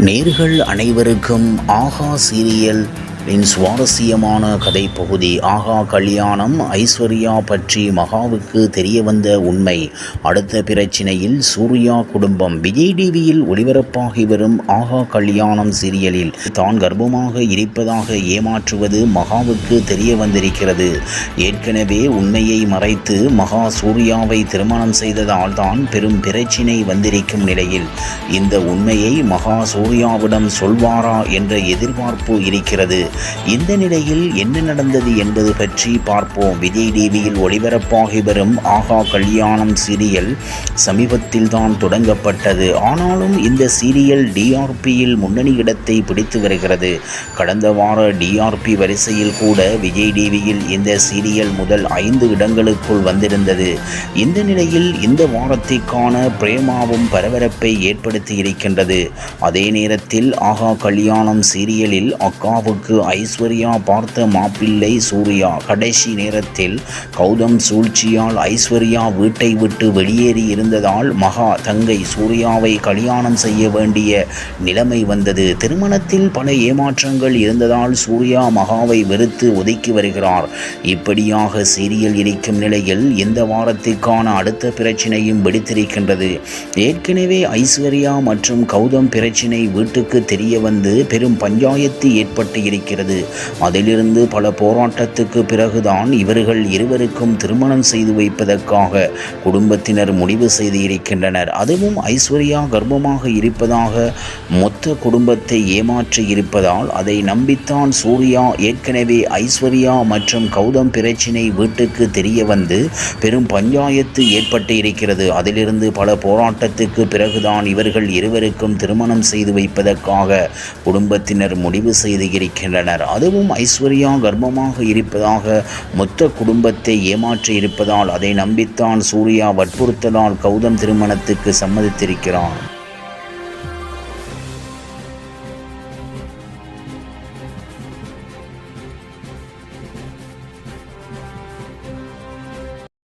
நேர்கள் அனைவருக்கும் ஆஹா சீரியல் சுவாரஸ்யமான கதை பகுதி. ஆகா கல்யாணம். ஐஸ்வர்யா பற்றி மகாவுக்கு தெரிய வந்த உண்மை. அடுத்த பிரச்சினையில் சூர்யா குடும்பம். விஜய் டிவியில் ஒளிபரப்பாகி வரும் ஆகா கல்யாணம் சீரியலில் தான் கர்ப்பமாக இருப்பதாக ஏமாற்றுவது மகாவுக்கு தெரிய வந்திருக்கிறது. ஏற்கனவே உண்மையை மறைத்து மகா சூர்யாவை திருமணம் செய்ததால் தான் பெரும் பிரச்சினை வந்திருக்கும் நிலையில் இந்த உண்மையை மகா சூர்யாவிடம் சொல்வாரா என்ற எதிர்பார்ப்பு இருக்கிறது. இந்த நிலையில் என்ன நடந்தது என்பது பற்றி பார்ப்போம். விஜய் டிவியில் ஒளிபரப்பாகி வரும் ஆகா கல்யாணம் சீரியல் சமீபத்தில் தான் தொடங்கப்பட்டது. ஆனாலும் இந்த சீரியல் டிஆர்பியில் முன்னணி இடத்தை பிடித்து வருகிறது. கடந்த வார டிஆர்பி வரிசையில் கூட விஜய் டிவியில் இந்த சீரியல் முதல் 5 இடங்களுக்குள் வந்திருந்தது. இந்த நிலையில் இந்த வாரத்திற்கான பிரேமாவும் பரபரப்பை ஏற்படுத்தி இருக்கின்றது. அதே நேரத்தில் ஆகா கல்யாணம் சீரியலில் அக்காவுக்கு ஐஸ்வர்யா பார்த்த மாப்பிள்ளை சூர்யா. கடைசி நேரத்தில் கௌதம் சூழ்ச்சியால் ஐஸ்வர்யா வீட்டை விட்டு வெளியேறி இருந்ததால் மகா தங்கை சூர்யாவை கல்யாணம் செய்ய வேண்டிய நிலைமை வந்தது. திருமணத்தில் பல ஏமாற்றங்கள் இருந்ததால் சூர்யா மகாவை வெறுத்து ஒதுக்கி வருகிறார். இப்படியாக சீரியல் இருக்கும் நிலையில் இந்த வாரத்திற்கான அடுத்த பிரச்சினையும் வெடித்திருக்கின்றது. ஏற்கனவே ஐஸ்வர்யா மற்றும் கௌதம் பிரச்சினை வீட்டுக்கு தெரிய வந்து பெரும் பஞ்சாயத்து ஏற்பட்டு இருக்கிறது. அதிலிருந்து பல போராட்டத்துக்கு பிறகுதான் இவர்கள் இருவருக்கும் திருமணம் செய்து வைப்பதற்காக குடும்பத்தினர் முடிவு செய்து இருக்கின்றனர். அதுவும் ஐஸ்வர்யா கர்ப்பமாக இருப்பதாக மொத்த குடும்பத்தை ஏமாற்றி இருப்பதால் அதை நம்பித்தான் சூர்யா. ஏற்கனவே ஐஸ்வர்யா மற்றும் கௌதம் பிரச்சினை வீட்டுக்கு தெரிய வந்து பெரும் பஞ்சாயத்து ஏற்பட்டு இருக்கிறது. அதிலிருந்து பல போராட்டத்துக்கு பிறகுதான் இவர்கள் இருவருக்கும் திருமணம் செய்து வைப்பதற்காக குடும்பத்தினர் முடிவு செய்து இருக்கின்றனர். அதுவும் ஐஸ்வர்யா கர்ப்பமாக இருப்பதாக மொத்த குடும்பத்தை ஏமாற்றி இருப்பதால் அதை நம்பித்தான் சூர்யா வற்புறுத்தலால் கௌதம் திருமணத்துக்கு சம்மதித்திருக்கிறார்.